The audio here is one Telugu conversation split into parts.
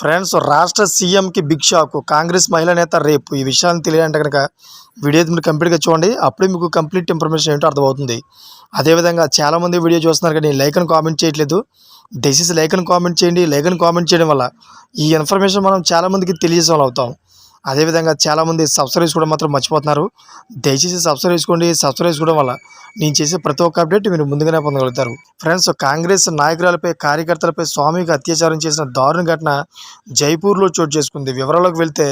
ఫ్రెండ్స్, రాష్ట్ర సీఎంకి బిగ్ షాక్. కాంగ్రెస్ మహిళా నేత రేపు. ఈ విషయాన్ని తెలియాలంటే కనుక వీడియో మీరు కంప్లీట్గా చూడండి. అప్పుడే మీకు కంప్లీట్ ఇన్ఫర్మేషన్ ఏంటో అర్థమవుతుంది. అదేవిధంగా చాలామంది వీడియో చూస్తున్నారు కానీ లైక్ అని కామెంట్ చేయట్లేదు. దయచేసి లైక్ అని కామెంట్ చేయండి. లైక్ అని కామెంట్ చేయడం వల్ల ఈ ఇన్ఫర్మేషన్ మనం చాలామందికి తెలియజేసే వాళ్ళు అవుతాం. అదేవిధంగా చాలామంది సబ్స్క్రైబ్ చేసుకోవడం మాత్రం మర్చిపోతున్నారు. దయచేసి సబ్స్క్రైబ్ చేసుకోండి. సబ్స్క్రైబ్ చేసుకోవడం వల్ల నేను చేసే ప్రతి ఒక్క అప్డేట్ మీరు ముందుగానే పొందగలుగుతారు. ఫ్రెండ్స్, కాంగ్రెస్ నాయకురాలపై కార్యకర్తలపై సామూహిక అత్యాచారం చేసిన దారుణ ఘటన జైపూర్లో చోటు చేసుకుంది. వివరాల్లోకి వెళ్తే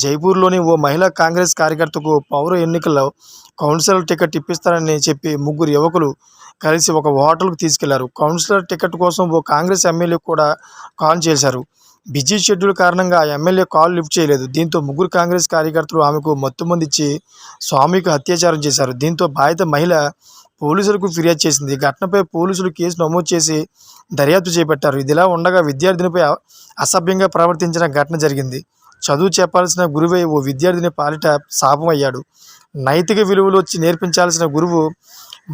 జైపూర్లోని ఓ మహిళా కాంగ్రెస్ కార్యకర్తకు పౌర ఎన్నికల్లో కౌన్సిలర్ టికెట్ ఇప్పిస్తారని చెప్పి ముగ్గురు యువకులు కలిసి ఒక హోటల్కు తీసుకెళ్లారు. కౌన్సిలర్ టికెట్ కోసం ఓ కాంగ్రెస్ ఎమ్మెల్యే కూడా కాల్ చేశారు. బిజీ షెడ్యూల్ కారణంగా ఆ ఎమ్మెల్యే కాల్ లిఫ్ట్ చేయలేదు. దీంతో ముగ్గురు కాంగ్రెస్ కార్యకర్తలు ఆమెకు మత్తుమందిచ్చి సామూహిక అత్యాచారం చేశారు. దీంతో బాధిత మహిళ పోలీసులకు ఫిర్యాదు చేసింది. ఈ ఘటనపై పోలీసులు కేసు నమోదు చేసి దర్యాప్తు చేపట్టారు. ఇదిలా ఉండగా విద్యార్థినిపై అసభ్యంగా ప్రవర్తించిన ఘటన జరిగింది. చదువు చెప్పాల్సిన గురువే ఓ విద్యార్థిని పాలిట శాపమయ్యాడు. నైతిక విలువలు నేర్పించాల్సిన గురువు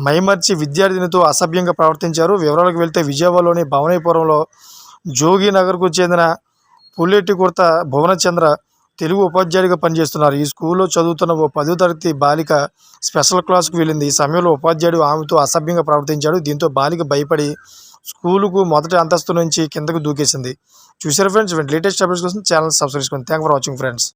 మైమర్చి విద్యార్థినితో అసభ్యంగా ప్రవర్తించారు. వివరాలకు వెళ్తే విజయవాడలోని భవనీపురంలో జోగినగర్కు చెందిన పుల్లెట్టికుర్త భువనచంద్ర తెలుగు ఉపాధ్యాయుడిగా పనిచేస్తున్నారు. ఈ స్కూల్లో చదువుతున్న ఓ 10వ తరగతి బాలిక స్పెషల్ క్లాస్కు వెళ్ళింది. ఈ సమయంలో ఉపాధ్యాయుడు ఆమెతో అసభ్యంగా ప్రవర్తించాడు. దీంతో బాలిక భయపడి స్కూలుకు మొదటి అంతస్తు నుంచి కిందకు దూకేసింది. చూసారా ఫ్రెండ్స్? లేటెస్ట్ అప్డేట్స్ కోసం ఛానల్ సబ్స్క్రైబ్ చేసుకోండి. Thank for watching friends.